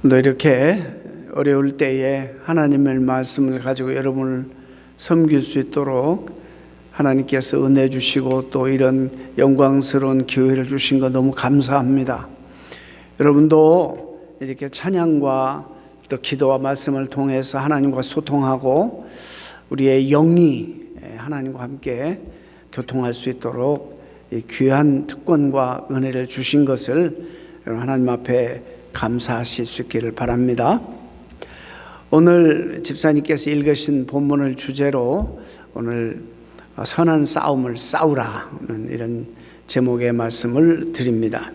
또 이렇게 어려울 때에 하나님의 말씀을 가지고 여러분을 섬길 수 있도록 하나님께서 은혜 주시고 또 이런 영광스러운 기회를 주신 거 너무 감사합니다. 여러분도 이렇게 찬양과 또 기도와 말씀을 통해서 하나님과 소통하고 우리의 영이 하나님과 함께 교통할 수 있도록 이 귀한 특권과 은혜를 주신 것을 하나님 앞에 감사하실 수 있기를 바랍니다. 오늘 집사님께서 읽으신 본문을 주제로 오늘 선한 싸움을 싸우라는 이런 제목의 말씀을 드립니다.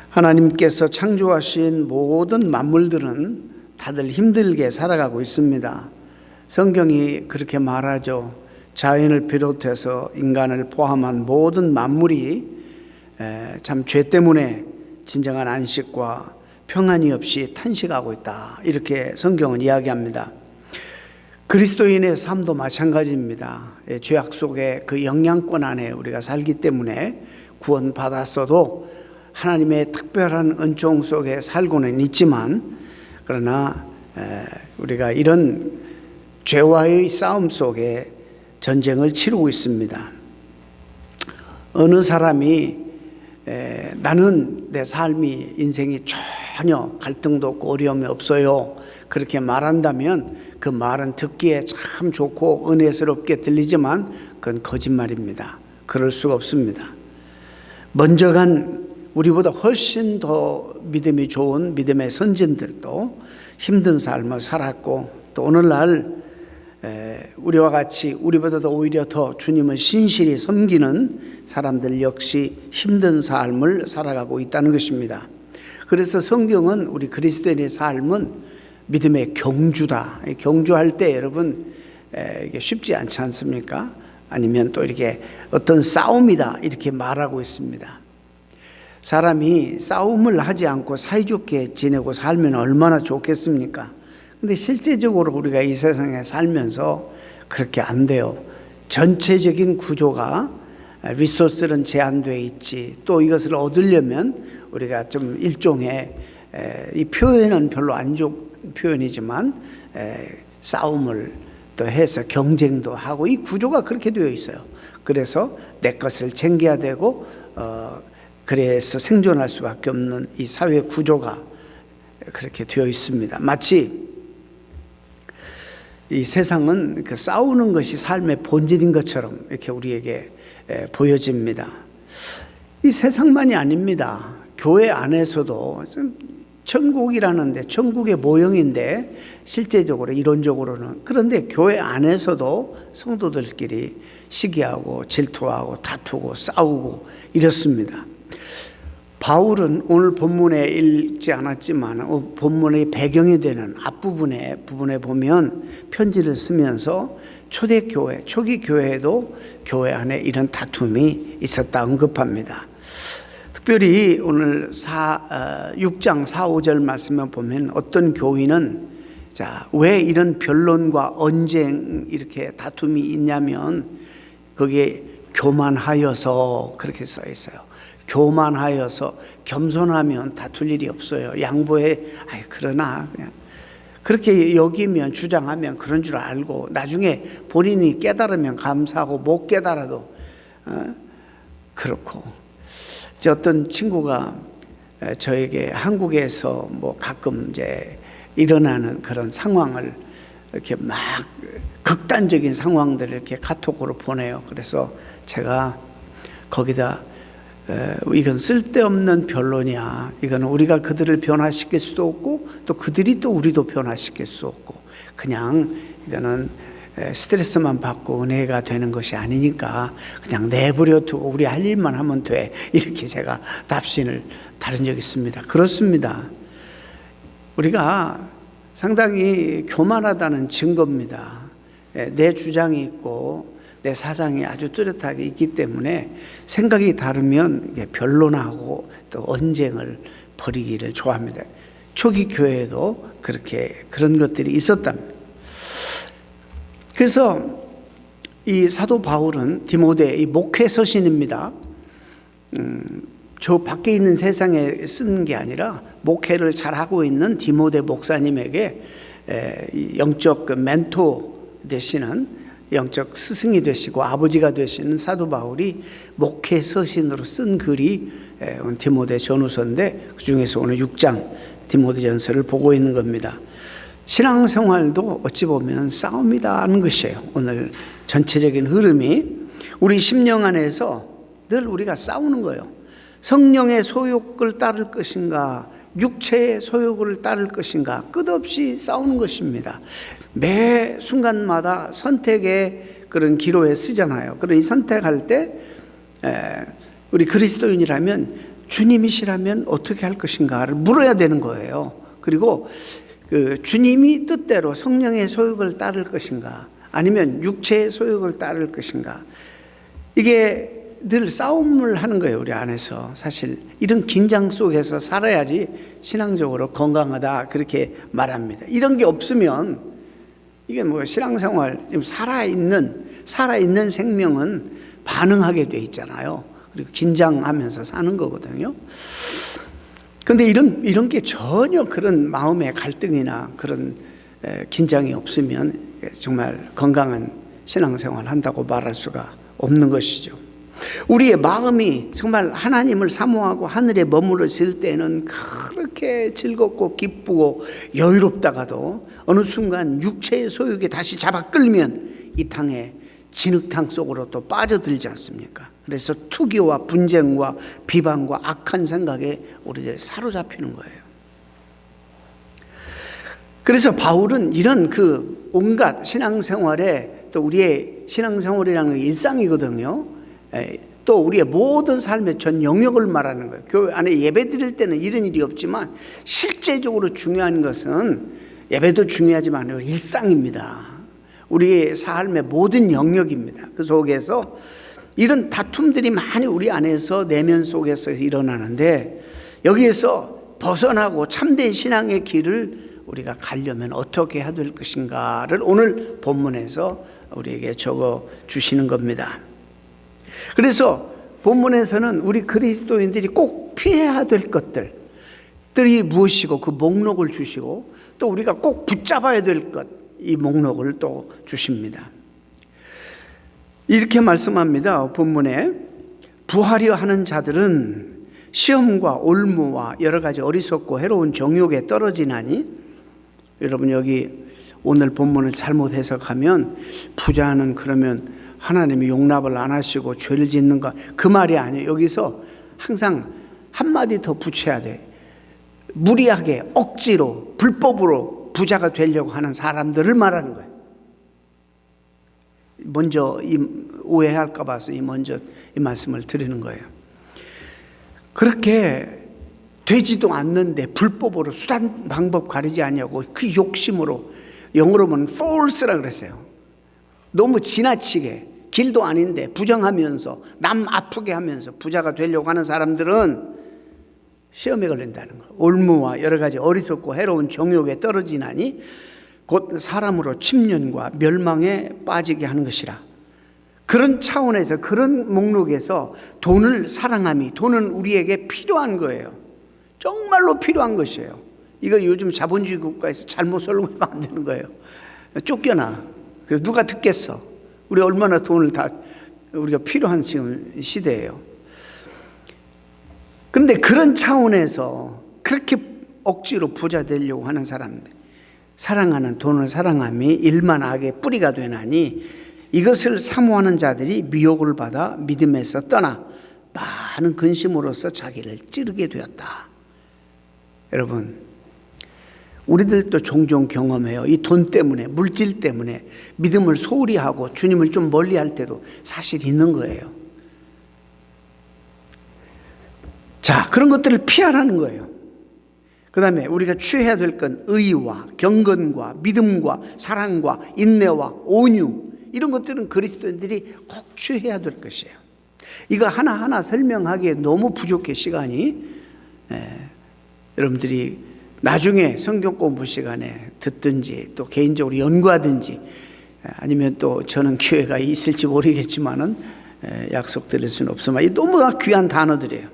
하나님께서 창조하신 모든 만물들은 다들 힘들게 살아가고 있습니다. 성경이 그렇게 말하죠. 자연을 비롯해서 인간을 포함한 모든 만물이 참 죄 때문에 진정한 안식과 평안이 없이 탄식하고 있다. 이렇게 성경은 이야기합니다. 그리스도인의 삶도 마찬가지입니다. 죄악 속에 그 영향권 안에 우리가 살기 때문에 구원받았어도 하나님의 특별한 은총 속에 살고는 있지만 그러나 우리가 이런 죄와의 싸움 속에 전쟁을 치르고 있습니다. 어느 사람이 나는 내 삶이 인생이 전혀 갈등도 없고 어려움이 없어요 그렇게 말한다면 그 말은 듣기에 참 좋고 은혜스럽게 들리지만 그건 거짓말입니다. 그럴 수가 없습니다. 먼저 간 우리보다 훨씬 더 믿음이 좋은 믿음의 선진들도 힘든 삶을 살았고 또 오늘날 우리와 같이 우리보다도 오히려 더 주님을 신실히 섬기는 사람들 역시 힘든 삶을 살아가고 있다는 것입니다. 그래서 성경은 우리 그리스도인의 삶은 믿음의 경주다. 경주할 때 여러분 이게 쉽지 않지 않습니까? 아니면 또 이렇게 어떤 싸움이다 이렇게 말하고 있습니다. 사람이 싸움을 하지 않고 사이좋게 지내고 살면 얼마나 좋겠습니까? 근데 실제적으로 우리가 이 세상에 살면서 그렇게 안 돼요. 전체적인 구조가 리소스는 제한되어 있지. 또 이것을 얻으려면 우리가 좀 일종의 이 표현은 별로 안 좋은 표현이지만 싸움을 또 해서 경쟁도 하고 이 구조가 그렇게 되어 있어요. 그래서 내 것을 챙겨야 되고 그래서 생존할 수밖에 없는 이 사회 구조가 그렇게 되어 있습니다. 마치 이 세상은 그 싸우는 것이 삶의 본질인 것처럼 이렇게 우리에게 보여집니다. 이 세상만이 아닙니다. 교회 안에서도 천국이라는데 천국의 모형인데 실제적으로 이론적으로는 그런데 교회 안에서도 성도들끼리 시기하고 질투하고 다투고 싸우고 이렇습니다. 바울은 오늘 본문에 읽지 않았지만 본문의 배경이 되는 앞부분에 보면 편지를 쓰면서 초대교회, 초기 교회에도 교회 안에 이런 다툼이 있었다 언급합니다. 특별히 오늘 6장 4, 5절 말씀을 보면 어떤 교인은 왜 이런 변론과 언쟁 이렇게 다툼이 있냐면 거기에 교만하여서 그렇게 써 있어요. 교만하여서 겸손하면 다툴 일이 없어요. 양보해. 그러나 그냥 그렇게 여기면 주장하면 그런 줄 알고 나중에 본인이 깨달으면 감사하고 못 깨달아도 그렇고. 어떤 친구가 저에게 한국에서 뭐 가끔 이제 일어나는 그런 상황을 이렇게 막 극단적인 상황들을 이렇게 카톡으로 보내요. 그래서 제가 거기다 이건 쓸데없는 변론이야. 이건 우리가 그들을 변화시킬 수도 없고 또 그들이 또 우리도 변화시킬 수 없고 그냥 이거는 스트레스만 받고 은혜가 되는 것이 아니니까 그냥 내버려 두고 우리 할 일만 하면 돼. 이렇게 제가 답신을 다른 적이 있습니다. 그렇습니다. 우리가 상당히 교만하다는 증거입니다. 내 주장이 있고 내 사상이 아주 뚜렷하게 있기 때문에 생각이 다르면 변론하고 또 언쟁을 벌이기를 좋아합니다. 초기 교회에도 그렇게 그런 것들이 있었답니다. 그래서 이 사도 바울은 디모데 이 목회 서신입니다. 저 밖에 있는 세상에 쓰는 게 아니라 목회를 잘하고 있는 디모데 목사님에게 영적 멘토 되시는, 영적 스승이 되시고 아버지가 되시는 사도 바울이 목회 서신으로 쓴 글이 디모데 전후서인데, 그 중에서 오늘 6장 디모데전서를 보고 있는 겁니다. 신앙생활도 어찌 보면 싸움이다 하는 것이에요. 오늘 전체적인 흐름이 우리 심령 안에서 늘 우리가 싸우는 거예요. 성령의 소욕을 따를 것인가, 육체의 소욕을 따를 것인가, 끝없이 싸우는 것입니다. 매 순간마다 선택의 그런 기로에 쓰잖아요. 그런 이 선택할 때 우리 그리스도인이라면 주님이시라면 어떻게 할 것인가를 물어야 되는 거예요. 그리고 그 주님이 뜻대로 성령의 소욕을 따를 것인가, 아니면 육체의 소욕을 따를 것인가, 이게 늘 싸움을 하는 거예요. 우리 안에서. 사실 이런 긴장 속에서 살아야지 신앙적으로 건강하다, 그렇게 말합니다. 이런 게 없으면 이게 뭐 신앙생활, 지금 살아있는 생명은 반응하게 돼 있잖아요. 그리고 긴장하면서 사는 거거든요. 근데 이런 게 전혀 그런 마음의 갈등이나 그런 긴장이 없으면 정말 건강한 신앙생활 한다고 말할 수가 없는 것이죠. 우리의 마음이 정말 하나님을 사모하고 하늘에 머무르실 때는 그렇게 즐겁고 기쁘고 여유롭다가도 어느 순간 육체의 소욕에 다시 잡아 끌면 이 땅의 진흙탕 속으로 또 빠져들지 않습니까? 그래서 투기와 분쟁과 비방과 악한 생각에 우리들이 사로잡히는 거예요. 그래서 바울은 이런 그 온갖 신앙생활에, 또 우리의 신앙생활이라는 게 일상이거든요. 또 우리의 모든 삶의 전 영역을 말하는 거예요. 교회 안에 예배 드릴 때는 이런 일이 없지만 실제적으로 중요한 것은, 예배도 중요하지만 일상입니다. 우리의 삶의 모든 영역입니다. 그 속에서 이런 다툼들이 많이 우리 안에서, 내면 속에서 일어나는데, 여기에서 벗어나고 참된 신앙의 길을 우리가 가려면 어떻게 해야 될 것인가를 오늘 본문에서 우리에게 적어 주시는 겁니다. 그래서 본문에서는 우리 그리스도인들이 꼭 피해야 될 것들이 무엇이고 그 목록을 주시고, 또 우리가 꼭 붙잡아야 될 것, 이 목록을 또 주십니다. 이렇게 말씀합니다. 본문에 부하려 하는 자들은 시험과 올무와 여러 가지 어리석고 해로운 정욕에 떨어지나니, 여러분 여기 오늘 본문을 잘못 해석하면 부자는 그러면 하나님이 용납을 안 하시고 죄를 짓는 거, 그 말이 아니에요. 여기서 항상 한마디 더 붙여야 돼. 무리하게 억지로 불법으로 부자가 되려고 하는 사람들을 말하는 거예요. 먼저 오해할까 봐서 먼저 이 말씀을 드리는 거예요. 그렇게 되지도 않는데 불법으로 수단 방법 가리지 않냐고 그 욕심으로, 영어로 보면 false라 그랬어요. 너무 지나치게 길도 아닌데 부정하면서 남 아프게 하면서 부자가 되려고 하는 사람들은 시험에 걸린다는 거예요. 올무와 여러 가지 어리석고 해로운 정욕에 떨어지나니 곧 사람으로 침륜과 멸망에 빠지게 하는 것이라. 그런 차원에서, 그런 목록에서 돈을 사랑함이, 돈은 우리에게 필요한 거예요. 정말로 필요한 것이에요. 이거 요즘 자본주의 국가에서 잘못 설명하면 안 되는 거예요. 쫓겨나. 그래서 누가 듣겠어. 우리 얼마나 돈을 다 우리가 필요한 지금 시대예요. 그런데 그런 차원에서 그렇게 억지로 부자 되려고 하는 사람들, 사랑하는 돈을 사랑함이 일만 악의 뿌리가 되나니 이것을 사모하는 자들이 미혹을 받아 믿음에서 떠나 많은 근심으로써 자기를 찌르게 되었다. 여러분, 우리들도 종종 경험해요. 이 돈 때문에, 물질 때문에 믿음을 소홀히 하고 주님을 좀 멀리 할 때도 사실 있는 거예요. 자, 그런 것들을 피하라는 거예요. 그 다음에 우리가 취해야 될 건 의와 경건과 믿음과 사랑과 인내와 온유, 이런 것들은 그리스도인들이 꼭 취해야 될 것이에요. 이거 하나하나 설명하기에 너무 부족해, 시간이. 여러분들이 나중에 성경 공부 시간에 듣든지 또 개인적으로 연구하든지, 아니면 또 저는 기회가 있을지 모르겠지만은 약속드릴 수는 없지만 이 너무나 귀한 단어들이에요.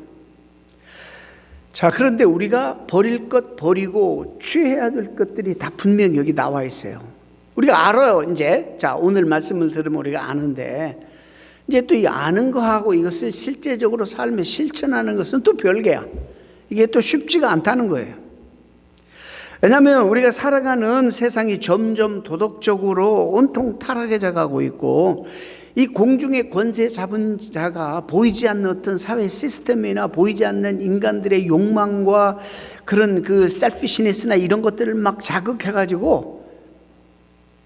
자, 그런데 우리가 버릴 것 버리고 취해야 될 것들이 다 분명히 여기 나와 있어요. 우리가 알아요, 이제. 자, 오늘 말씀을 들으면 우리가 아는데, 이제 또 이 아는 거하고 이것을 실제적으로 삶에 실천하는 것은 또 별개야. 이게 또 쉽지가 않다는 거예요. 왜냐하면 우리가 살아가는 세상이 점점 도덕적으로 온통 타락해져 가고 있고, 이 공중의 권세 잡은 자가 보이지 않는 어떤 사회 시스템이나 보이지 않는 인간들의 욕망과 그런 그 셀피시니스나 이런 것들을 막 자극해가지고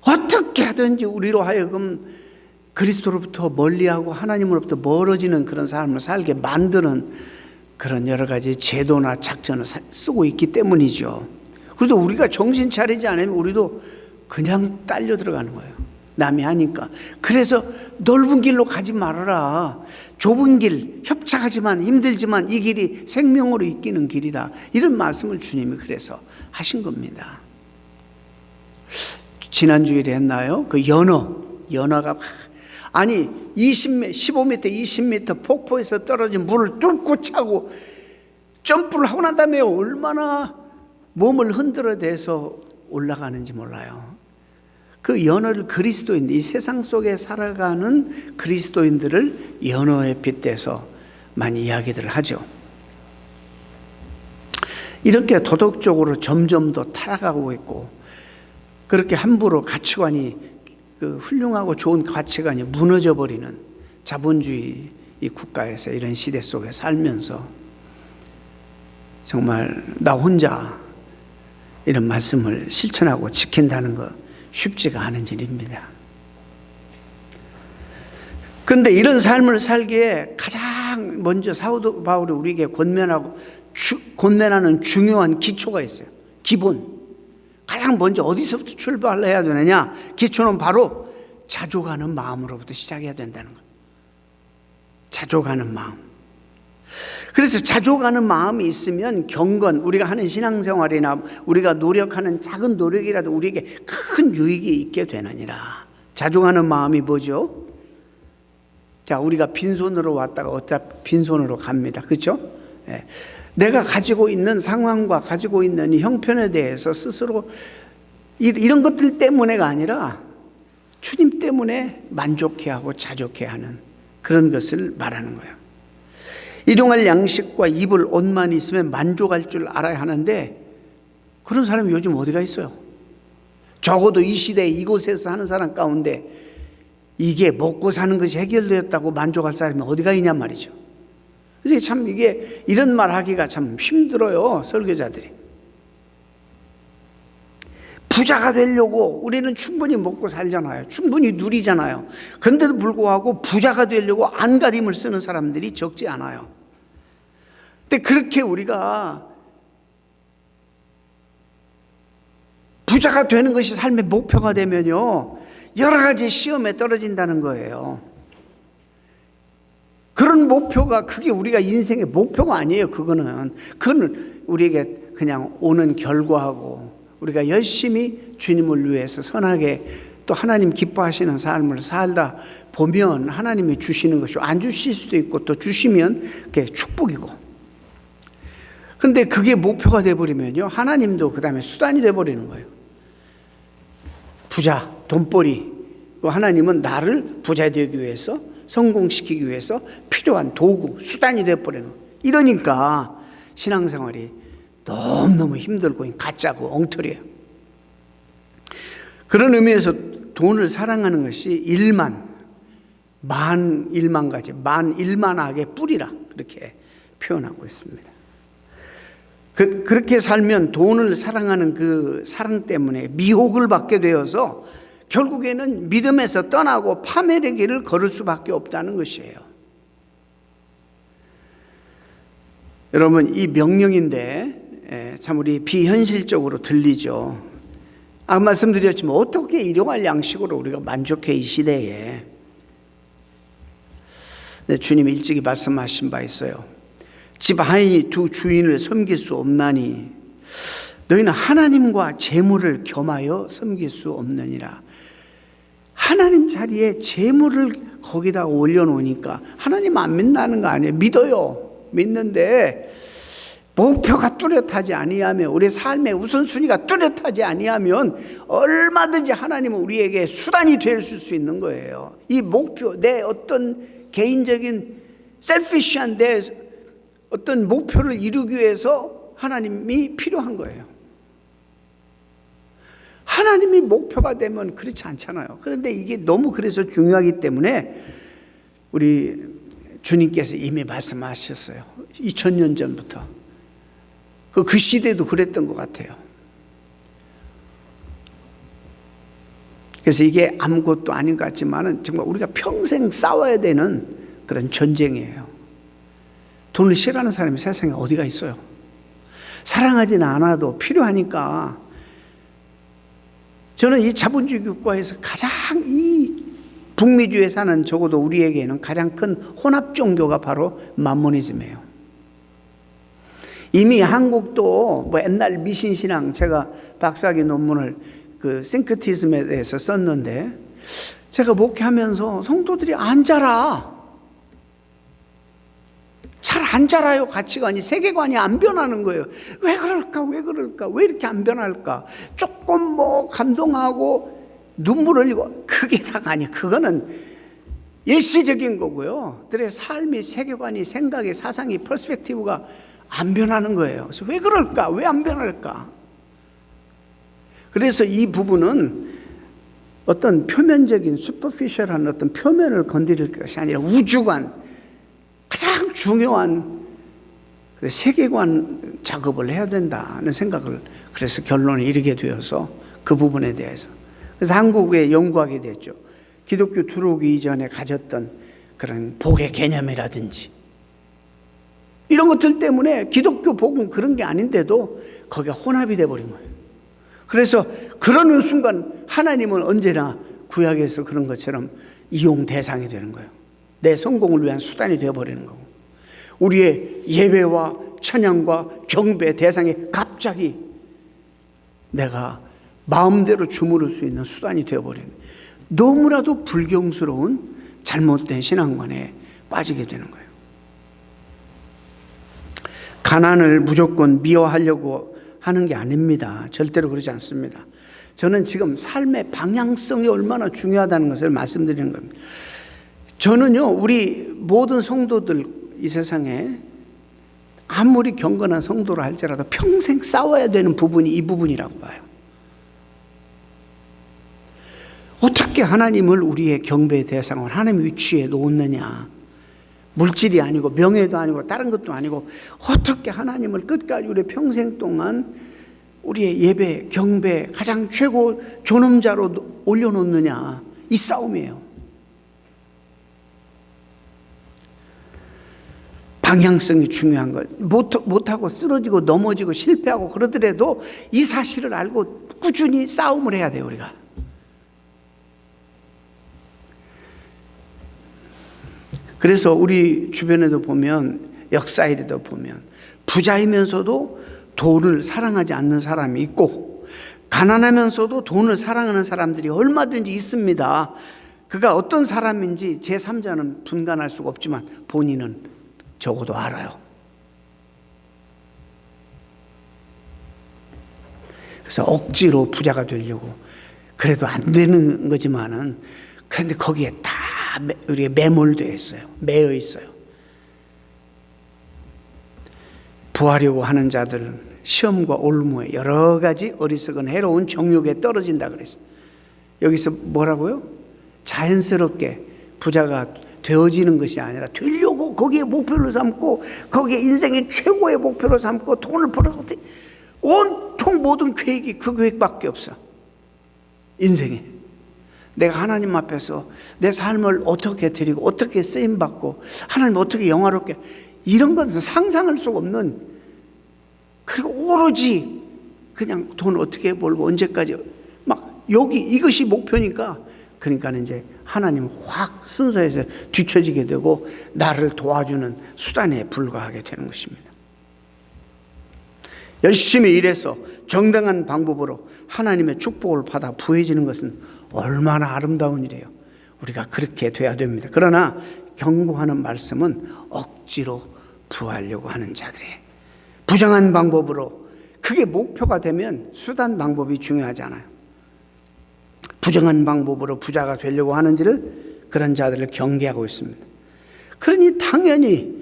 어떻게 하든지 우리로 하여금 그리스도로부터 멀리하고 하나님으로부터 멀어지는 그런 삶을 살게 만드는 그런 여러 가지 제도나 작전을 쓰고 있기 때문이죠. 그래도 우리가 정신 차리지 않으면 우리도 그냥 딸려 들어가는 거예요. 남이 하니까. 그래서 넓은 길로 가지 말아라. 좁은 길, 협착하지만 힘들지만 이 길이 생명으로 이끄는 길이다. 이런 말씀을 주님이 그래서 하신 겁니다. 지난주일에 했나요? 그 연어가 아니 15m, 20m 폭포에서 떨어진 물을 뚫고 차고 점프를 하고 난 다음에 얼마나 몸을 흔들어대서 올라가는지 몰라요. 그 연어를 그리스도인들, 이 세상 속에 살아가는 그리스도인들을 연어에 빗대서 많이 이야기들을 하죠. 이렇게 도덕적으로 점점 더 타락하고 있고, 그렇게 함부로 가치관이 그 훌륭하고 좋은 가치관이 무너져 버리는 자본주의 이 국가에서 이런 시대 속에 살면서 정말 나 혼자 이런 말씀을 실천하고 지킨다는 거 쉽지가 않은 일입니다. 그런데 이런 삶을 살기에 가장 먼저 사도 바울이 우리에게 권면하는 중요한 기초가 있어요. 기본. 가장 먼저 어디서부터 출발해야 되느냐? 기초는 바로 자족하는 마음으로부터 시작해야 된다는 거예요. 자족하는 마음. 그래서 자족하는 마음이 있으면 경건, 우리가 하는 신앙생활이나 우리가 노력하는 작은 노력이라도 우리에게 큰 유익이 있게 되느니라. 자족하는 마음이 뭐죠? 자, 우리가 빈손으로 왔다가 어차피 빈손으로 갑니다. 그렇죠? 예. 내가 가지고 있는 상황과 가지고 있는 형편에 대해서 스스로 이런 것들 때문에가 아니라 주님 때문에 만족해하고 자족해하는 그런 것을 말하는 거예요. 일용할 양식과 입을 옷만 있으면 만족할 줄 알아야 하는데 그런 사람이 요즘 어디가 있어요? 적어도 이 시대에 이곳에서 하는 사람 가운데 이게 먹고 사는 것이 해결되었다고 만족할 사람이 어디가 있냔 말이죠. 그래서 참 이게 이런 말 하기가 참 힘들어요, 설교자들이. 부자가 되려고 우리는 충분히 먹고 살잖아요. 충분히 누리잖아요. 그런데도 불구하고 부자가 되려고 안간힘을 쓰는 사람들이 적지 않아요. 근데 그렇게 우리가 부자가 되는 것이 삶의 목표가 되면요, 여러 가지 시험에 떨어진다는 거예요. 그런 목표가 그게 우리가 인생의 목표가 아니에요. 그거는 우리에게 그냥 오는 결과하고 우리가 열심히 주님을 위해서 선하게 또 하나님 기뻐하시는 삶을 살다 보면 하나님이 주시는 것이고 안 주실 수도 있고 또 주시면 그게 축복이고. 그런데 그게 목표가 돼버리면요, 하나님도 그 다음에 수단이 돼버리는 거예요. 부자, 돈벌이. 하나님은 나를 부자 되기 위해서, 성공시키기 위해서 필요한 도구, 수단이 돼버리는 거예요. 이러니까 신앙생활이 너무너무 힘들고 가짜고 엉터리예요. 그런 의미에서 돈을 사랑하는 것이 일만악의 뿌리라 그렇게 표현하고 있습니다. 그렇게 살면 돈을 사랑하는 그 사랑 때문에 미혹을 받게 되어서 결국에는 믿음에서 떠나고 파멸의 길을 걸을 수밖에 없다는 것이에요. 여러분, 이 명령인데 참 우리 비현실적으로 들리죠. 아까 말씀드렸지만 어떻게 일용할 양식으로 우리가 만족해 이 시대에. 주님이 일찍이 말씀하신 바 있어요. 집 하인이 두 주인을 섬길 수 없나니 너희는 하나님과 재물을 겸하여 섬길 수 없느니라. 하나님 자리에 재물을 거기다가 올려놓으니까 하나님 안 믿는다는 거 아니에요. 믿어요. 믿는데 목표가 뚜렷하지 아니하면, 우리 삶의 우선순위가 뚜렷하지 아니하면 얼마든지 하나님은 우리에게 수단이 될 수 있는 거예요. 이 목표, 내 어떤 개인적인 셀피시한 내 어떤 목표를 이루기 위해서 하나님이 필요한 거예요. 하나님이 목표가 되면 그렇지 않잖아요. 그런데 이게 너무 그래서 중요하기 때문에 우리 주님께서 이미 말씀하셨어요. 2000년 전부터. 그 시대도 그랬던 것 같아요. 그래서 이게 아무것도 아닌 것 같지만은 정말 우리가 평생 싸워야 되는 그런 전쟁이에요. 돈을 싫어하는 사람이 세상에 어디가 있어요? 사랑하지는 않아도 필요하니까. 저는 이 자본주의 국가에서 가장 이 북미주에 사는, 적어도 우리에게는 가장 큰 혼합 종교가 바로 만모니즘이에요. 이미 한국도 뭐 옛날 미신신앙, 제가 박사학위 논문을 그 싱크티즘에 대해서 썼는데, 제가 목회하면서 성도들이 안 자라. 잘 안 자라요. 가치관이, 세계관이 안 변하는 거예요. 왜 그럴까? 왜 그럴까? 왜 이렇게 안 변할까? 조금 뭐 감동하고 눈물 흘리고, 그게 다가 아니에요. 그거는 일시적인 거고요. 들의 삶이, 세계관이, 생각이, 사상이, 퍼스펙티브가 안 변하는 거예요. 그래서 왜 그럴까? 왜 안 변할까? 그래서 이 부분은 어떤 표면적인 슈퍼피셜한 어떤 표면을 건드릴 것이 아니라 우주관, 가장 중요한 세계관 작업을 해야 된다는 생각을, 그래서 결론에 이르게 되어서 그 부분에 대해서, 그래서 한국에 연구하게 됐죠. 기독교 들어오기 이전에 가졌던 그런 복의 개념이라든지 이런 것들 때문에 기독교 복은 그런 게 아닌데도 거기가 혼합이 돼버린 거예요. 그래서 그러는 순간 하나님은 언제나 구약에서 그런 것처럼 이용 대상이 되는 거예요. 내 성공을 위한 수단이 되어버리는 거고, 우리의 예배와 찬양과 경배 대상이 갑자기 내가 마음대로 주무를 수 있는 수단이 되어버리는, 너무나도 불경스러운 잘못된 신앙관에 빠지게 되는 거예요. 가난을 무조건 미워하려고 하는 게 아닙니다. 절대로 그러지 않습니다. 저는 지금 삶의 방향성이 얼마나 중요하다는 것을 말씀드리는 겁니다. 저는요, 우리 모든 성도들, 이 세상에 아무리 경건한 성도라 할지라도 평생 싸워야 되는 부분이 이 부분이라고 봐요. 어떻게 하나님을 우리의 경배의 대상을 하나님 위치에 놓느냐. 물질이 아니고 명예도 아니고 다른 것도 아니고 어떻게 하나님을 끝까지 우리 평생 동안 우리의 예배, 경배 가장 최고 존엄자로 올려놓느냐. 이 싸움이에요. 방향성이 중요한 것. 못하고 쓰러지고 넘어지고 실패하고 그러더라도 이 사실을 알고 꾸준히 싸움을 해야 돼요, 우리가. 그래서 우리 주변에도 보면, 역사에도 보면 부자이면서도 돈을 사랑하지 않는 사람이 있고, 가난하면서도 돈을 사랑하는 사람들이 얼마든지 있습니다. 그가 어떤 사람인지 제3자는 분간할 수가 없지만 본인은 적어도 알아요. 그래서 억지로 부자가 되려고 그래도 안 되는 거지만은, 그런데 거기에 다 우리가 매몰되어 있어요. 매여 있어요. 부하려고 하는 자들 시험과 올무에 여러 가지 어리석은 해로운 정욕에 떨어진다 그랬어요. 여기서 뭐라고요? 자연스럽게 부자가 되어지는 것이 아니라 되려고 거기에 목표를 삼고, 거기에 인생의 최고의 목표를 삼고 돈을 벌어서 온통 모든 계획이 그 계획밖에 없어. 인생에 내가 하나님 앞에서 내 삶을 어떻게 드리고 어떻게 쓰임받고 하나님 어떻게 영화롭게, 이런 것은 상상할 수가 없는, 그리고 오로지 그냥 돈 어떻게 벌고 언제까지 막 여기 이것이 목표니까, 그러니까 이제 하나님 확 순서에서 뒤처지게 되고 나를 도와주는 수단에 불과하게 되는 것입니다. 열심히 일해서 정당한 방법으로 하나님의 축복을 받아 부해지는 것은 얼마나 아름다운 일이에요. 우리가 그렇게 돼야 됩니다. 그러나 경고하는 말씀은 억지로 부하려고 하는 자들의, 부정한 방법으로, 그게 목표가 되면 수단 방법이 중요하잖아요. 부정한 방법으로 부자가 되려고 하는지를, 그런 자들을 경계하고 있습니다. 그러니 당연히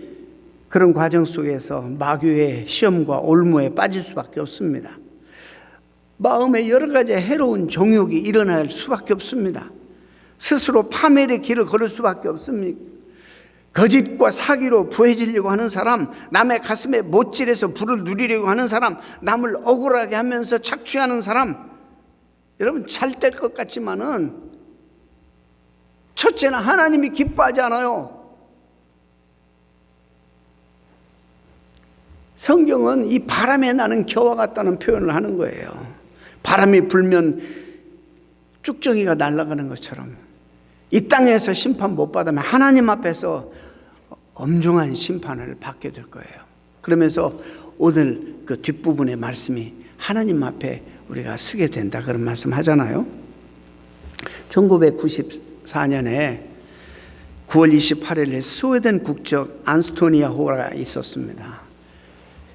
그런 과정 속에서 마귀의 시험과 올무에 빠질 수밖에 없습니다. 마음에 여러 가지 해로운 정욕이 일어날 수밖에 없습니다. 스스로 파멸의 길을 걸을 수밖에 없습니다. 거짓과 사기로 부해지려고 하는 사람, 남의 가슴에 못질해서 부를 누리려고 하는 사람, 남을 억울하게 하면서 착취하는 사람, 여러분 잘 될 것 같지만은 첫째는 하나님이 기뻐하지 않아요. 성경은 이 바람에 나는 겨와 같다는 표현을 하는 거예요. 바람이 불면 쭉정이가 날아가는 것처럼 이 땅에서 심판 못 받으면 하나님 앞에서 엄중한 심판을 받게 될 거예요. 그러면서 오늘 그 뒷부분의 말씀이 하나님 앞에 우리가 서게 된다, 그런 말씀 하잖아요. 1994년에 9월 28일에 스웨덴 국적 안스토니아 호가 있었습니다.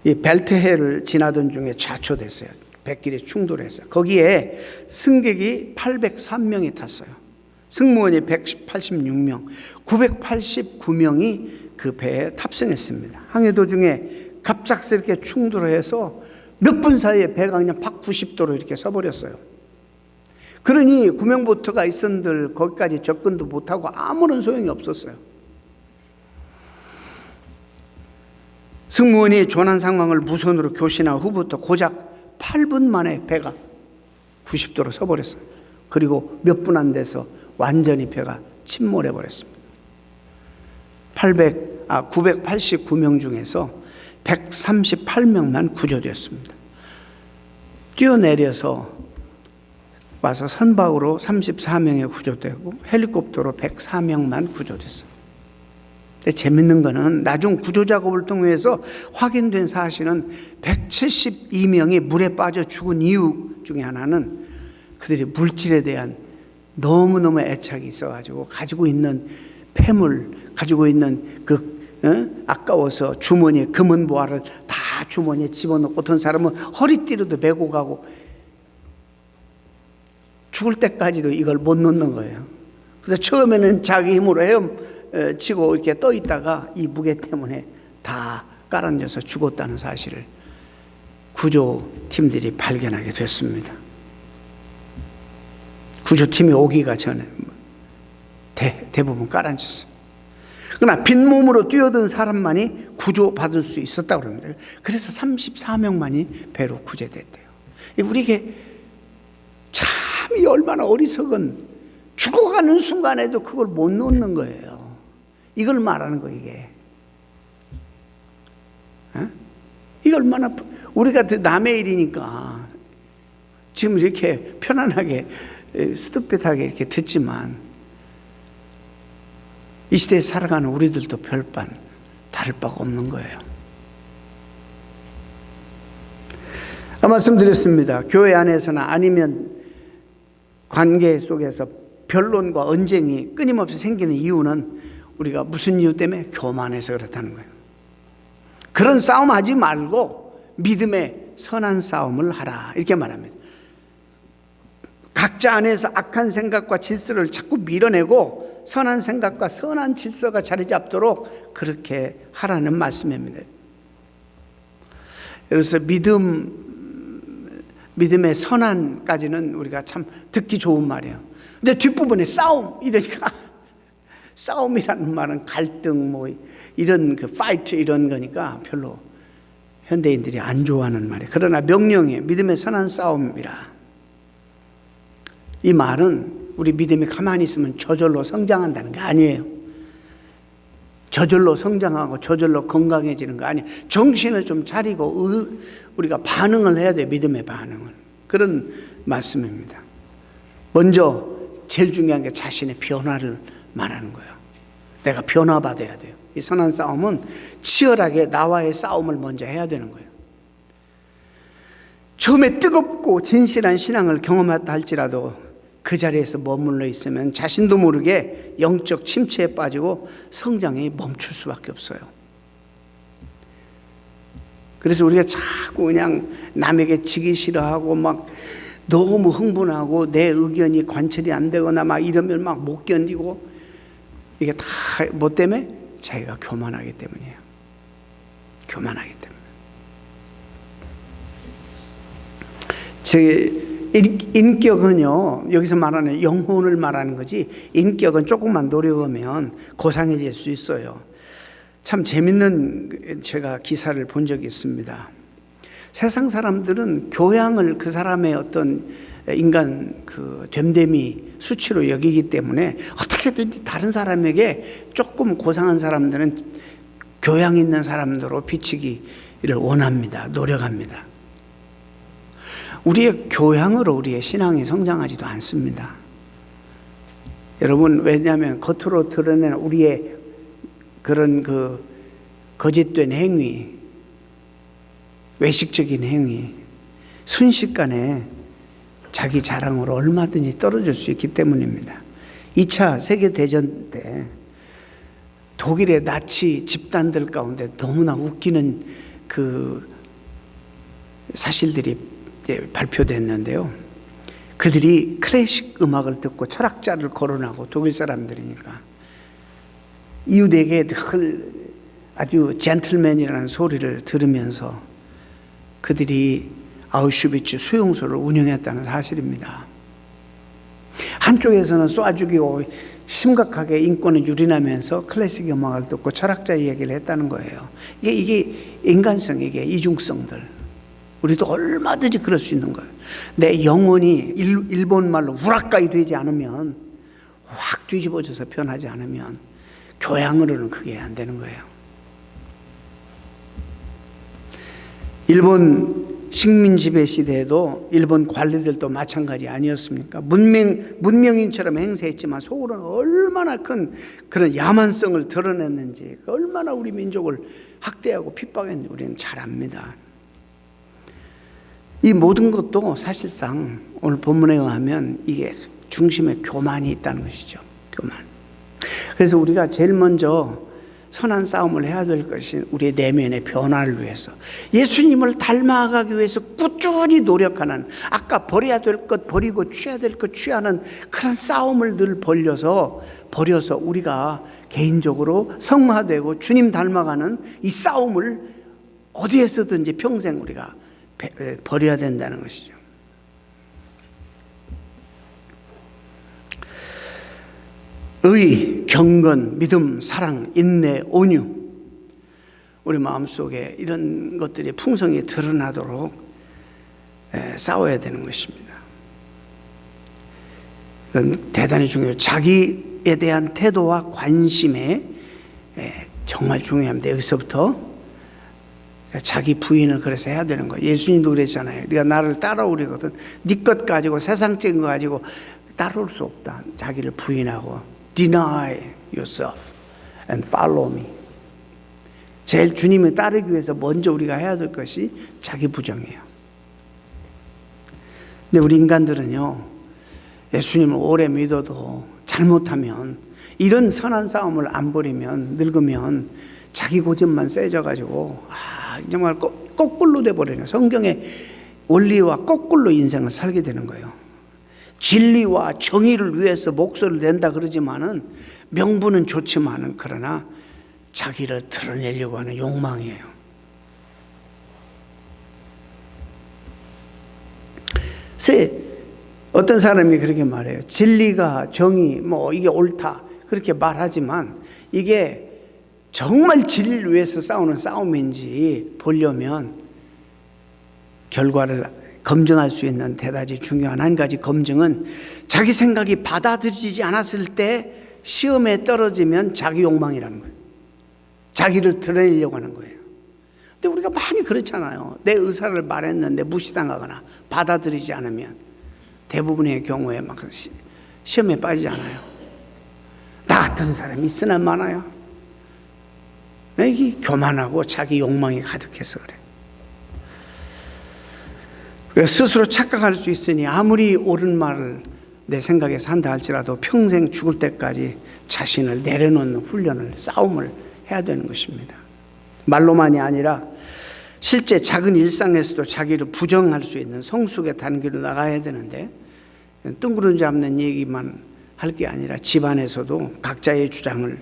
이 벨트해를 지나던 중에 좌초됐어요. 백길에 충돌했어요. 거기에 승객이 803명이 탔어요. 승무원이 186명, 989명이 그 배에 탑승했습니다. 항해 도중에 갑작스럽게 충돌해서 몇 분 사이에 배가 그냥 190도로 이렇게 서버렸어요. 그러니 구명보트가 있은들 거기까지 접근도 못하고 아무런 소용이 없었어요. 승무원이 조난 상황을 무선으로 교신한 후부터 고작 8분 만에 배가 90도로 서버렸어요. 그리고 몇 분 안 돼서 완전히 배가 침몰해 버렸습니다. 989명 중에서 138명만 구조되었습니다. 뛰어내려서 와서 선박으로 34명이 구조되고 헬리콥터로 104명만 구조됐어요. 재밌는 거는 나중 구조 작업을 통해서 확인된 사실은 172명이 물에 빠져 죽은 이유 중에 하나는 그들이 물질에 대한 너무너무 애착이 있어가지고 가지고 있는 폐물, 가지고 있는 아까워서 주머니에 금은 보화를 다 주머니에 집어넣고, 어떤 사람은 허리띠로도 메고 가고 죽을 때까지도 이걸 못 놓는 거예요. 그래서 처음에는 자기 힘으로 헤엄치고 이렇게 떠 있다가 이 무게 때문에 다 깔아앉아서 죽었다는 사실을 구조팀들이 발견하게 됐습니다. 구조팀이 오기가 전에 대부분 깔아앉았어요. 그러나 빈몸으로 뛰어든 사람만이 구조받을 수 있었다고 합니다. 그래서 34명만이 배로 구제됐대요. 우리에게 참 얼마나 어리석은, 죽어가는 순간에도 그걸 못 놓는 거예요. 이걸 말하는 거, 이게. 이게 얼마나, 우리가 남의 일이니까 지금 이렇게 편안하게 스톱빗하게 이렇게 듣지만 이 시대에 살아가는 우리들도 별반 다를 바가 없는 거예요. 말씀드렸습니다. 교회 안에서나 아니면 관계 속에서 변론과 언쟁이 끊임없이 생기는 이유는 우리가 무슨 이유 때문에? 교만해서 그렇다는 거예요. 그런 싸움 하지 말고 믿음의 선한 싸움을 하라, 이렇게 말합니다. 각자 안에서 악한 생각과 질서를 자꾸 밀어내고 선한 생각과 선한 질서가 자리 잡도록 그렇게 하라는 말씀입니다. 그래서 믿음의 선한까지는 우리가 참 듣기 좋은 말이에요. 근데 뒷부분에 싸움 이러니까 싸움이라는 말은 갈등 이런 파이트 이런 거니까 별로 현대인들이 안 좋아하는 말이에요. 그러나 명령이에요. 믿음의 선한 싸움이라. 이 말은 우리 믿음이 가만히 있으면 저절로 성장한다는 게 아니에요. 저절로 성장하고 저절로 건강해지는 거 아니에요. 정신을 좀 차리고 우리가 반응을 해야 돼요. 믿음의 반응을. 그런 말씀입니다. 먼저 제일 중요한 게 자신의 변화를 말하는 거예요. 내가 변화받아야 돼요. 이 선한 싸움은 치열하게 나와의 싸움을 먼저 해야 되는 거예요. 처음에 뜨겁고 진실한 신앙을 경험했다 할지라도 그 자리에서 머물러 있으면 자신도 모르게 영적 침체에 빠지고 성장이 멈출 수밖에 없어요. 그래서 우리가 자꾸 그냥 남에게 지기 싫어하고 막 너무 흥분하고 내 의견이 관철이 안 되거나 막 이러면 막 못 견디고, 이게 다 뭐 때문에? 자기가 교만하기 때문이에요. 교만하기 때문에. 제 인격은요, 여기서 말하는 영혼을 말하는 거지, 인격은 조금만 노력하면 고상해질 수 있어요. 참 재밌는 제가 기사를 본 적이 있습니다. 세상 사람들은 교양을 그 사람의 어떤 인간 그 됨됨이 수치로 여기기 때문에 어떻게든지 다른 사람에게 조금 고상한 사람들은 교양 있는 사람들로 비치기를 원합니다. 노력합니다. 우리의 교양으로 우리의 신앙이 성장하지도 않습니다. 여러분, 왜냐하면 겉으로 드러낸 우리의 그런 그 거짓된 행위, 외식적인 행위, 순식간에 자기 자랑으로 얼마든지 떨어질 수 있기 때문입니다. 2차 세계대전 때 독일의 나치 집단들 가운데 너무나 웃기는 그 사실들이 발표됐는데요. 그들이 클래식 음악을 듣고 철학자를 거론하고, 독일 사람들이니까 이웃에게 늘 아주 젠틀맨이라는 소리를 들으면서 그들이 아우슈비츠 수용소를 운영했다는 사실입니다. 한쪽에서는 쏴 죽이고 심각하게 인권을 유린하면서 클래식 음악을 듣고 철학자 얘기를 했다는 거예요. 이게 인간성, 이게 이중성들. 우리도 얼마든지 그럴 수 있는 거예요. 내 영혼이 일본 말로 우라카이 되지 않으면, 확 뒤집어져서 변하지 않으면 교양으로는 그게 안 되는 거예요. 일본 식민 지배 시대에도 일본 관리들도 마찬가지 아니었습니까? 문명인처럼 행세했지만 속으로는 얼마나 큰 그런 야만성을 드러냈는지, 얼마나 우리 민족을 학대하고 핍박했는지 우리는 잘 압니다. 이 모든 것도 사실상 오늘 본문에 의하면 이게 중심에 교만이 있다는 것이죠. 교만. 그래서 우리가 제일 먼저 선한 싸움을 해야 될 것이 우리의 내면의 변화를 위해서, 예수님을 닮아가기 위해서 꾸준히 노력하는, 아까 버려야 될 것 버리고 취해야 될 것 취하는 그런 싸움을 늘 버려서 우리가 개인적으로 성화되고 주님 닮아가는 이 싸움을 어디에서든지 평생 우리가 버려야 된다는 것이죠. 의, 경건, 믿음, 사랑, 인내, 온유, 우리 마음속에 이런 것들이 풍성히 드러나도록 싸워야 되는 것입니다. 이건 대단히 중요해요. 자기에 대한 태도와 관심에 정말 중요합니다. 여기서부터 자기 부인을 그래서 해야 되는 거예요. 예수님도 그랬잖아요. 네가 나를 따라오려거든 네 것 가지고, 세상적인 거 가지고 따라올 수 없다. 자기를 부인하고 deny yourself and follow me. 제일 주님을 따르기 위해서 먼저 우리가 해야 될 것이 자기 부정이에요. 근데 우리 인간들은요, 예수님을 오래 믿어도 잘못하면, 이런 선한 싸움을 안 벌이면, 늙으면 자기 고집만 세져가지고 정말 거꾸로 돼버리네요. 성경의 원리와 거꾸로 인생을 살게 되는 거예요. 진리와 정의를 위해서 목소리를 낸다 그러지만은, 명분은 좋지만은, 그러나 자기를 드러내려고 하는 욕망이에요. 그래서 어떤 사람이 그렇게 말해요. 진리가, 정의, 이게 옳다 그렇게 말하지만, 이게 정말 진리를 위해서 싸우는 싸움인지 보려면 결과를 검증할 수 있는 대단히 중요한 한 가지 검증은, 자기 생각이 받아들이지 않았을 때 시험에 떨어지면 자기 욕망이라는 거예요. 자기를 드러내려고 하는 거예요. 근데 우리가 많이 그렇잖아요. 내 의사를 말했는데 무시당하거나 받아들이지 않으면 대부분의 경우에 막 시험에 빠지지 않아요. 나 같은 사람이 있으나 많아요. 이게 교만하고 자기 욕망이 가득해서 그래. 스스로 착각할 수 있으니 아무리 옳은 말을 내 생각에서 한다 할지라도 평생 죽을 때까지 자신을 내려놓는 훈련을, 싸움을 해야 되는 것입니다. 말로만이 아니라 실제 작은 일상에서도 자기를 부정할 수 있는 성숙의 단계로 나가야 되는데 뜬구름 잡는 얘기만 할 게 아니라 집안에서도 각자의 주장을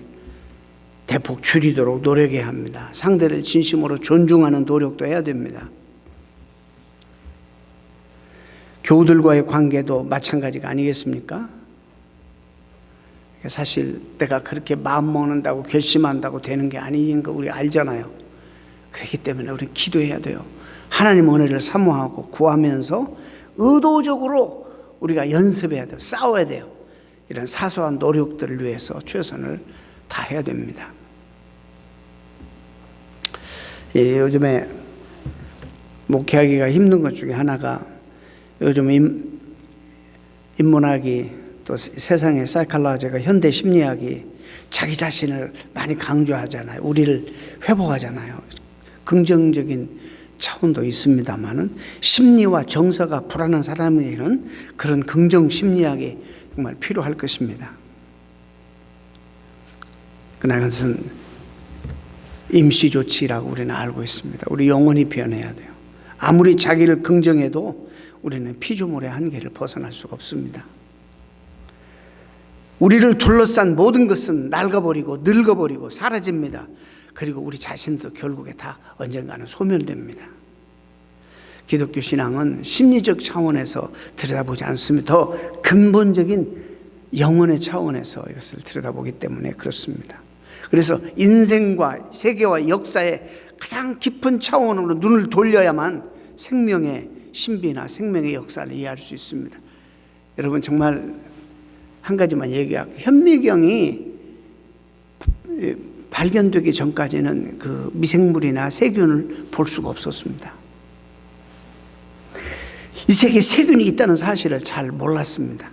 대폭 줄이도록 노력해야 합니다. 상대를 진심으로 존중하는 노력도 해야 됩니다. 교우들과의 관계도 마찬가지가 아니겠습니까? 사실 내가 그렇게 마음 먹는다고 결심한다고 되는 게 아닌 거 우리 알잖아요. 그렇기 때문에 우리 기도해야 돼요. 하나님 은혜를 사모하고 구하면서 의도적으로 우리가 연습해야 돼요. 싸워야 돼요. 이런 사소한 노력들을 위해서 최선을 다해야 됩니다. 요즘에 목회하기가 힘든 것 중에 하나가 요즘 인문학이 또 세상의 사이칼라제가 현대 심리학이 자기 자신을 많이 강조하잖아요. 우리를 회복하잖아요. 긍정적인 차원도 있습니다만은 심리와 정서가 불안한 사람에게는 그런 긍정 심리학이 정말 필요할 것입니다. 그러나 그것은 임시 조치라고 우리는 알고 있습니다. 우리 영원히 변해야 돼요. 아무리 자기를 긍정해도 우리는 피조물의 한계를 벗어날 수가 없습니다. 우리를 둘러싼 모든 것은 낡아버리고 늙어버리고 사라집니다. 그리고 우리 자신도 결국에 다 언젠가는 소멸됩니다. 기독교 신앙은 심리적 차원에서 들여다보지 않습니다. 더 근본적인 영혼의 차원에서 이것을 들여다보기 때문에 그렇습니다. 그래서 인생과 세계와 역사의 가장 깊은 차원으로 눈을 돌려야만 생명의 신비나 생명의 역사를 이해할 수 있습니다. 여러분 정말 한 가지만 얘기할게요. 현미경이 발견되기 전까지는 그 미생물이나 세균을 볼 수가 없었습니다. 이 세계에 세균이 있다는 사실을 잘 몰랐습니다.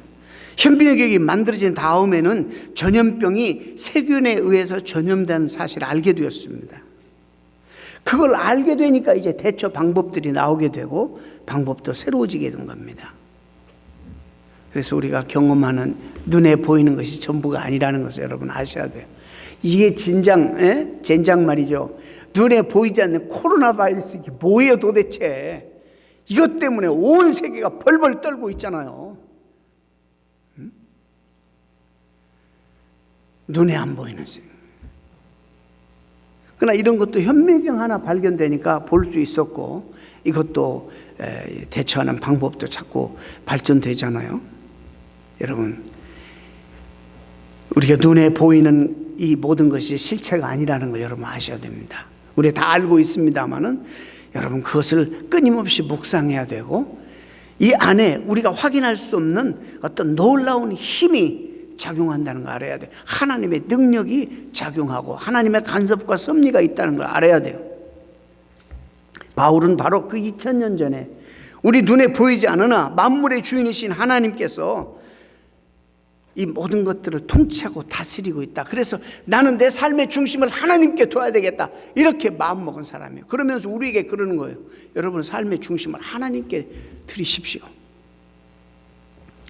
현미경이 만들어진 다음에는 전염병이 세균에 의해서 전염된 사실을 알게 되었습니다. 그걸 알게 되니까 이제 대처 방법들이 나오게 되고 방법도 새로워지게 된 겁니다. 그래서 우리가 경험하는 눈에 보이는 것이 전부가 아니라는 것을 여러분 아셔야 돼요. 이게 젠장 말이죠. 눈에 보이지 않는 코로나 바이러스 이게 뭐예요 도대체. 이것 때문에 온 세계가 벌벌 떨고 있잖아요. 눈에 안 보이는 세계. 그러나 이런 것도 현미경 하나 발견되니까 볼 수 있었고 이것도 대처하는 방법도 자꾸 발전되잖아요. 여러분 우리가 눈에 보이는 이 모든 것이 실체가 아니라는 걸 여러분 아셔야 됩니다. 우리 다 알고 있습니다만은 여러분 그것을 끊임없이 묵상해야 되고 이 안에 우리가 확인할 수 없는 어떤 놀라운 힘이 작용한다는 걸 알아야 돼요. 하나님의 능력이 작용하고 하나님의 간섭과 섭리가 있다는 걸 알아야 돼요. 바울은 바로 그 2000년 전에 우리 눈에 보이지 않으나 만물의 주인이신 하나님께서 이 모든 것들을 통치하고 다스리고 있다. 그래서 나는 내 삶의 중심을 하나님께 둬야 되겠다. 이렇게 마음먹은 사람이에요. 그러면서 우리에게 그러는 거예요. 여러분 삶의 중심을 하나님께 드리십시오.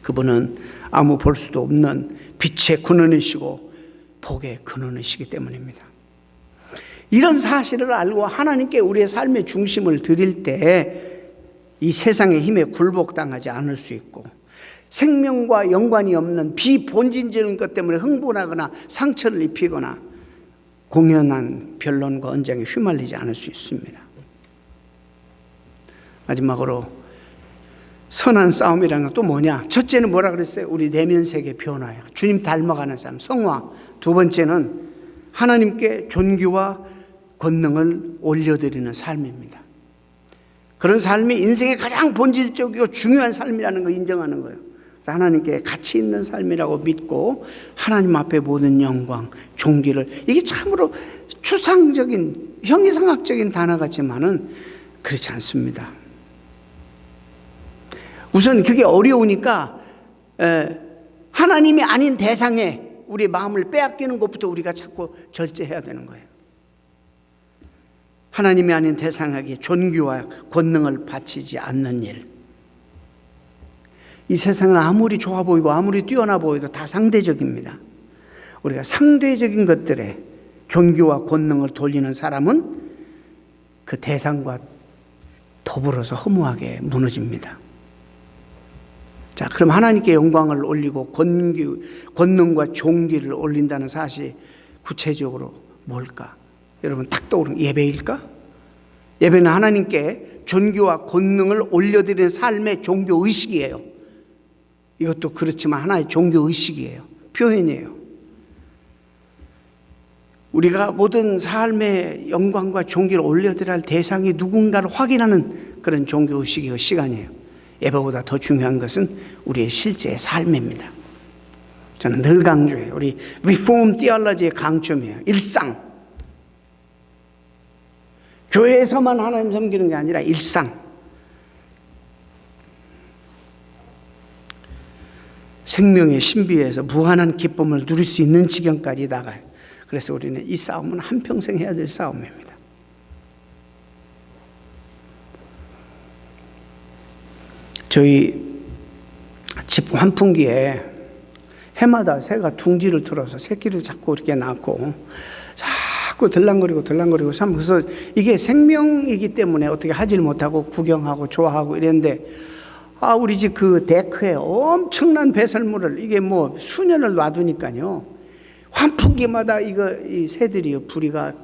그분은 아무 볼 수도 없는 빛의 근원이시고 복의 근원이시기 때문입니다. 이런 사실을 알고 하나님께 우리의 삶의 중심을 드릴 때 이 세상의 힘에 굴복당하지 않을 수 있고 생명과 연관이 없는 비본질적인 것 때문에 흥분하거나 상처를 입히거나 공연한 변론과 언쟁에 휘말리지 않을 수 있습니다. 마지막으로 선한 싸움이라는 건 또 뭐냐? 첫째는 뭐라 그랬어요? 우리 내면 세계 변화예요. 주님 닮아가는 삶, 성화. 두 번째는 하나님께 존귀와 권능을 올려드리는 삶입니다. 그런 삶이 인생의 가장 본질적이고 중요한 삶이라는 걸 인정하는 거예요. 그래서 하나님께 가치 있는 삶이라고 믿고 하나님 앞에 모든 영광, 존귀를 이게 참으로 추상적인 형이상학적인 단어 같지만은 그렇지 않습니다. 우선 그게 어려우니까 하나님이 아닌 대상에 우리 마음을 빼앗기는 것부터 우리가 자꾸 절제해야 되는 거예요. 하나님이 아닌 대상에게 존귀와 권능을 바치지 않는 일. 이 세상은 아무리 좋아 보이고 아무리 뛰어나 보여도 다 상대적입니다. 우리가 상대적인 것들에 존귀와 권능을 돌리는 사람은 그 대상과 더불어서 허무하게 무너집니다. 자, 그럼 하나님께 영광을 올리고 권능과 존귀를 올린다는 사실이 구체적으로 뭘까? 여러분 딱 떠오르는 예배일까? 예배는 하나님께 존귀와 권능을 올려드리는 삶의 종교의식이에요. 이것도 그렇지만 하나의 종교의식이에요. 표현이에요. 우리가 모든 삶의 영광과 존귀를 올려드려야 할 대상이 누군가를 확인하는 그런 종교의식의 시간이에요. 예배보다 더 중요한 것은 우리의 실제 삶입니다. 저는 늘 강조해요. 우리 리폼 티올로지의 강점이에요. 일상. 교회에서만 하나님 섬기는 게 아니라 일상. 생명의 신비에서 무한한 기쁨을 누릴 수 있는 지경까지 나가요. 그래서 우리는 이 싸움은 한평생 해야 될 싸움입니다. 저희 집 환풍기에 해마다 새가 둥지를 틀어서 새끼를 자꾸 이렇게 낳고 자꾸 들랑거리고 그래서 이게 생명이기 때문에 어떻게 하질 못하고 구경하고 좋아하고 이랬는데 우리 집 그 데크에 엄청난 배설물을 이게 뭐 수년을 놔두니까요 환풍기마다 이 새들이 부리가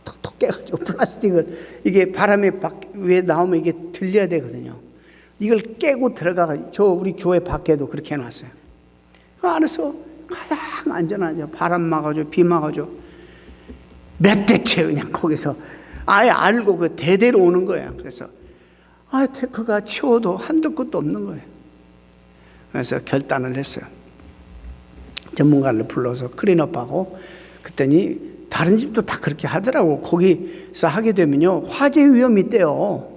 톡톡톡 깨가지고 플라스틱을 이게 바람에 위에 나오면 이게 들려야 되거든요. 이걸 깨고 들어가가 우리 교회 밖에도 그렇게 해놨어요. 그 안에서 가장 안전하죠. 바람 막아줘, 비 막아줘. 몇 대째 그냥 거기서 아예 알고 그 대대로 오는 거예요. 그래서 테크가 치워도 한도 끝도 없는 거예요. 그래서 결단을 했어요. 전문가를 불러서 클린업하고 그랬더니 다른 집도 다 그렇게 하더라고. 거기서 하게 되면요 화재 위험이 있대요.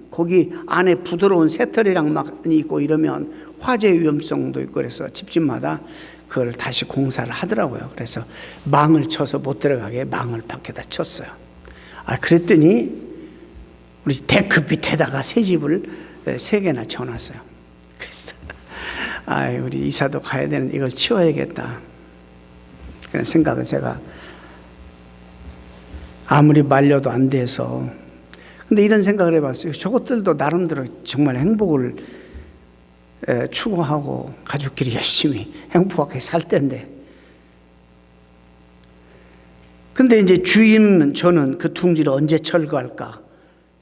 거기 안에 부드러운 새털이랑 막 있고 이러면 화재 위험성도 있고 그래서 집집마다 그걸 다시 공사를 하더라고요. 그래서 망을 쳐서 못 들어가게 망을 밖에다 쳤어요. 그랬더니 우리 데크 밑에다가 새 집을 3개나 쳐놨어요. 그래서 우리 이사도 가야 되는데 이걸 치워야겠다. 그런 생각을 제가 아무리 말려도 안 돼서 근데 이런 생각을 해봤어요. 저것들도 나름대로 정말 행복을 추구하고 가족끼리 열심히 행복하게 살 텐데. 근데 이제 주인은 저는 그 둥지를 언제 철거할까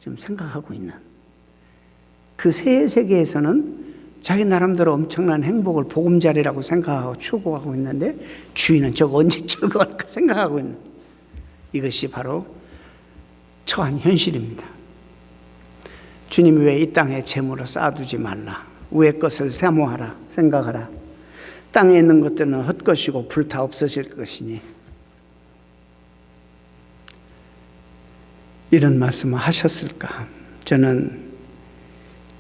좀 생각하고 있는. 그 새 세계에서는 자기 나름대로 엄청난 행복을 보금자리라고 생각하고 추구하고 있는데 주인은 저거 언제 철거할까 생각하고 있는. 이것이 바로 처한 현실입니다. 주님이 왜 이 땅에 재물을 쌓아두지 말라. 위의 것을 사모하라. 생각하라. 땅에 있는 것들은 헛것이고 불타 없어질 것이니. 이런 말씀을 하셨을까. 저는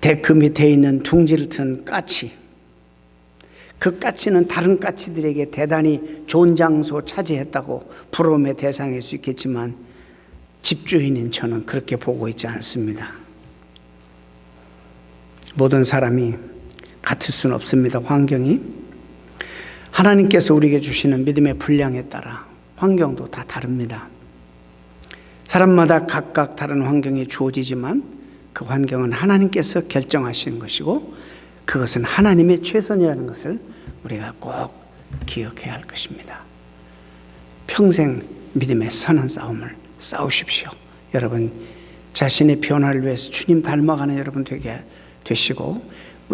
데크 밑에 있는 둥지를 튼 까치. 그 까치는 다른 까치들에게 대단히 좋은 장소 차지했다고 부러움의 대상일 수 있겠지만 집주인인 저는 그렇게 보고 있지 않습니다. 모든 사람이 같을 수는 없습니다. 환경이. 하나님께서 우리에게 주시는 믿음의 분량에 따라 환경도 다 다릅니다. 사람마다 각각 다른 환경이 주어지지만 그 환경은 하나님께서 결정하시는 것이고 그것은 하나님의 최선이라는 것을 우리가 꼭 기억해야 할 것입니다. 평생 믿음의 선한 싸움을 싸우십시오. 여러분 자신의 변화를 위해서 주님 닮아가는 여러분 되게 되시고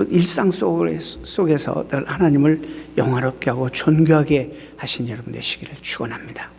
일상 속에서 늘 하나님을 영화롭게 하고 존귀하게 하신 여러분 되시기를 축원합니다.